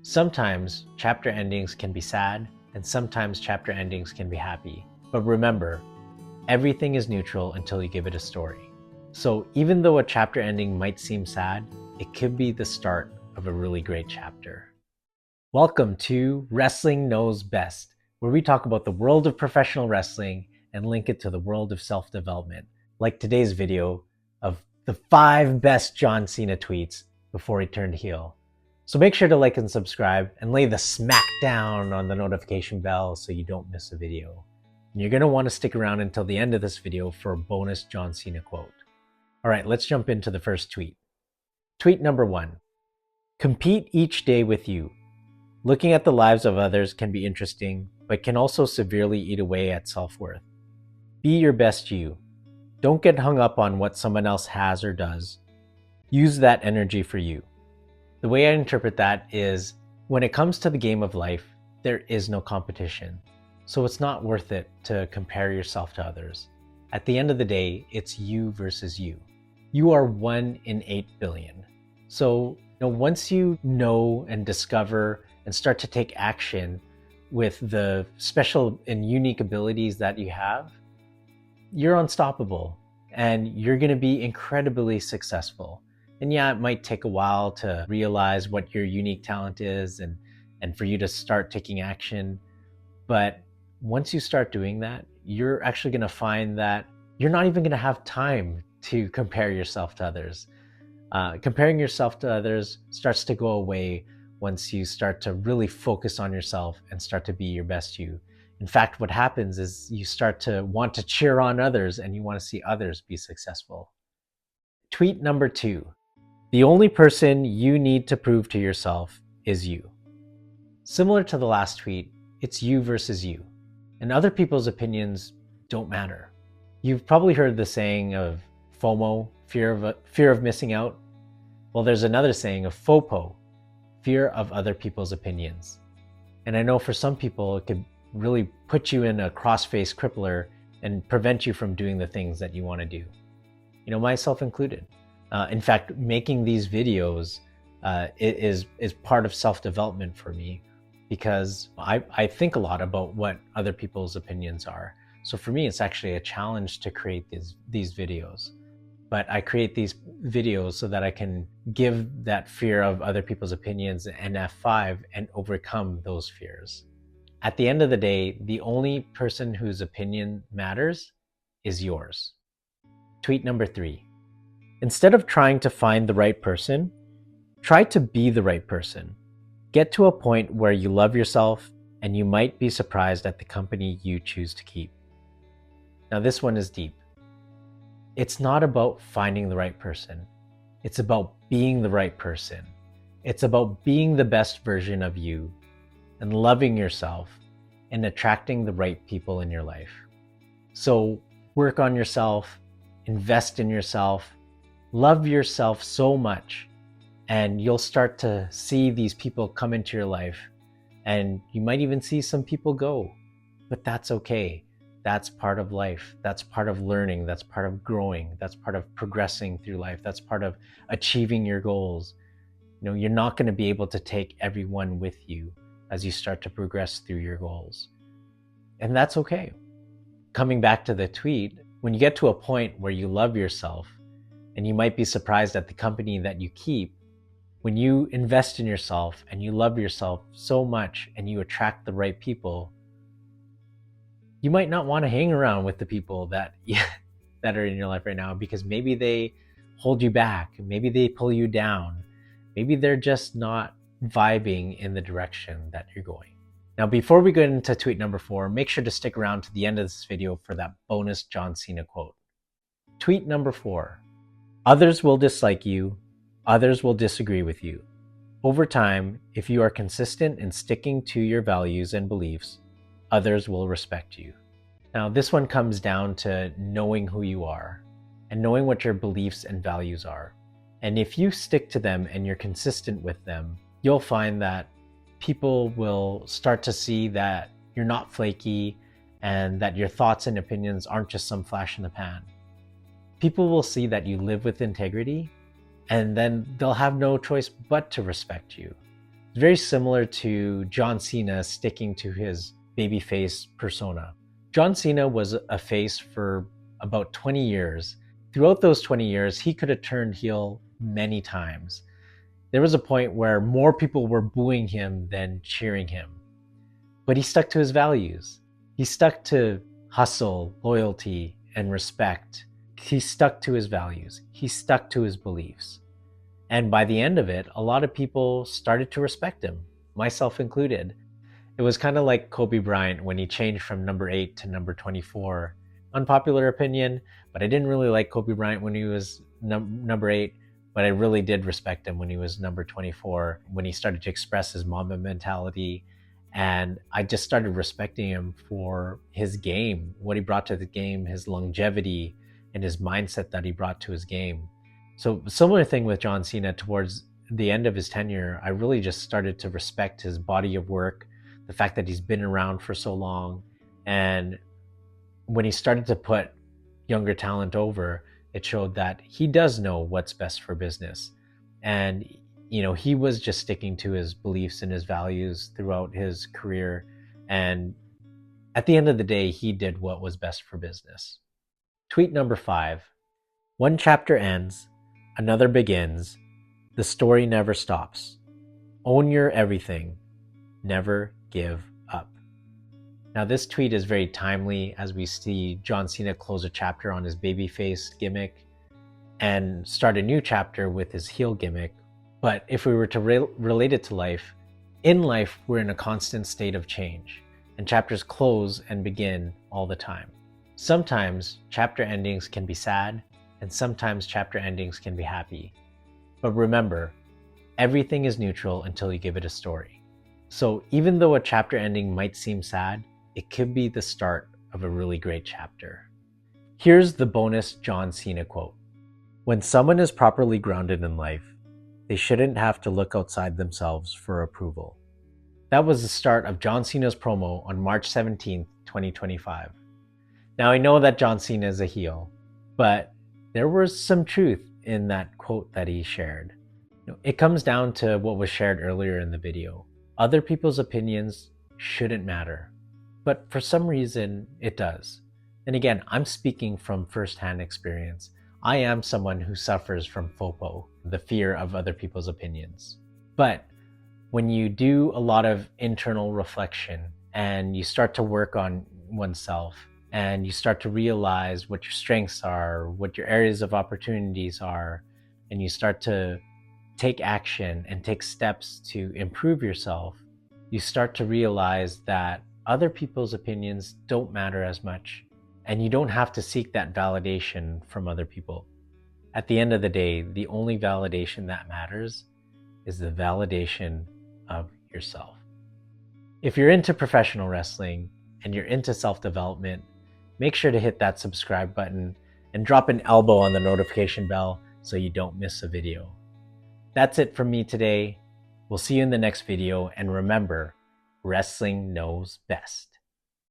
Sometimes chapter endings can be sad, and sometimes chapter endings can be happy. But remember, everything is neutral until you give it a story. So even though a chapter ending might seem sad, it could be the start of a really great chapter. Welcome to Wrestling Knows Best, where we talk about the world of professional wrestling and link it to the world of self-development, like today's video of the 5 best John Cena tweets before he turned heel. So make sure to like and subscribe and lay the smack down on the notification bell so you don't miss a video. And you're going to want to stick around until the end of this video for a bonus John Cena quote. All right, let's jump into the first tweet. Tweet number 1. Compete each day with you. Looking at the lives of others can be interesting, but can also severely eat away at self-worth. Be your best you. Don't get hung up on what someone else has or does. Use that energy for you. The way I interpret that is, when it comes to the game of life, there is no competition. So it's not worth it to compare yourself to others. At the end of the day, it's you versus you. You are 1 in 8 billion. So once you know and discover and start to take action with the special and unique abilities that you have, you're unstoppable and you're going to be incredibly successful. And yeah, it might take a while to realize what your unique talent is and for you to start taking action. But once you start doing that, you're actually going to find that you're not even going to have time to compare yourself to others. Comparing yourself to others starts to go away once you start to really focus on yourself and start to be your best you. In fact, what happens is you start to want to cheer on others and you want to see others be successful. Tweet number 2. The only person you need to prove to yourself is you. Similar to the last tweet, it's you versus you, and other people's opinions don't matter. You've probably heard the saying of FOMO, fear of missing out. Well, there's another saying of FOPO, fear of other people's opinions. And I know for some people, it could really put you in a cross-face crippler and prevent you from doing the things that you want to do. Myself included. In fact, making these videos is part of self-development for me, because I think a lot about what other people's opinions are. So for me, it's actually a challenge to create these videos. But I create these videos so that I can give that fear of other people's opinions an F5 and overcome those fears. At the end of the day, the only person whose opinion matters is yours. Tweet number 3. Instead of trying to find the right person, try to be the right person. Get to a point where you love yourself and you might be surprised at the company you choose to keep. Now this one is deep. It's not about finding the right person. It's about being the right person. It's about being the best version of you and loving yourself and attracting the right people in your life. So work on yourself, invest in yourself, love yourself so much, and you'll start to see these people come into your life, and you might even see some people go, but that's okay. That's part of life. That's part of learning. That's part of growing. That's part of progressing through life. That's part of achieving your goals. You're not going to be able to take everyone with you as you start to progress through your goals. And that's okay. Coming back to the tweet, when you get to a point where you love yourself, and you might be surprised at the company that you keep, when you invest in yourself and you love yourself so much and you attract the right people, you might not want to hang around with the people that are in your life right now, because maybe they hold you back, maybe they pull you down, maybe they're just not vibing in the direction that you're going. Now, before we go into tweet number 4, make sure to stick around to the end of this video for that bonus John Cena quote. Tweet number 4. Others will dislike you. Others will disagree with you. Over time, if you are consistent in sticking to your values and beliefs, others will respect you. Now, this one comes down to knowing who you are and knowing what your beliefs and values are. And if you stick to them and you're consistent with them, you'll find that people will start to see that you're not flaky and that your thoughts and opinions aren't just some flash in the pan. People will see that you live with integrity, and then they'll have no choice but to respect you. very similar to John Cena sticking to his babyface persona. John Cena was a face for about 20 years. Throughout those 20 years, he could have turned heel many times. There was a point where more people were booing him than cheering him. But he stuck to his values. He stuck to hustle, loyalty, and respect. He stuck to his values. He stuck to his beliefs. And by the end of it, a lot of people started to respect him, myself included. It was kind of like Kobe Bryant when he changed from number 8 to number 24. Unpopular opinion, but I didn't really like Kobe Bryant when he was number 8, but I really did respect him when he was number 24, when he started to express his Mamba mentality. And I just started respecting him for his game, what he brought to the game, his longevity, and his mindset that he brought to his game. So similar thing with John Cena. Towards the end of his tenure, I really just started to respect his body of work, the fact that he's been around for so long. And when he started to put younger talent over, it showed that he does know what's best for business. And he was just sticking to his beliefs and his values throughout his career. And at the end of the day, he did what was best for business. Tweet number 5. One chapter ends, another begins. The story never stops. Own your everything. Never give up. Now, this tweet is very timely as we see John Cena close a chapter on his babyface gimmick and start a new chapter with his heel gimmick. But if we were to relate it to life, in life, we're in a constant state of change, and chapters close and begin all the time. Sometimes chapter endings can be sad, and sometimes chapter endings can be happy. But remember, everything is neutral until you give it a story. So even though a chapter ending might seem sad, it could be the start of a really great chapter. Here's the bonus John Cena quote. When someone is properly grounded in life, they shouldn't have to look outside themselves for approval. That was the start of John Cena's promo on March 17th, 2025. Now, I know that John Cena is a heel, but there was some truth in that quote that he shared. It comes down to what was shared earlier in the video. Other people's opinions shouldn't matter, but for some reason it does. And again, I'm speaking from firsthand experience. I am someone who suffers from FOPO, the fear of other people's opinions. But when you do a lot of internal reflection and you start to work on oneself and you start to realize what your strengths are, what your areas of opportunities are, and you start to take action and take steps to improve yourself, you start to realize that other people's opinions don't matter as much. And you don't have to seek that validation from other people. At the end of the day, the only validation that matters is the validation of yourself. If you're into professional wrestling and you're into self-development, make sure to hit that subscribe button and drop an elbow on the notification bell so you don't miss a video. That's it from me today. We'll see you in the next video, and remember, wrestling knows best.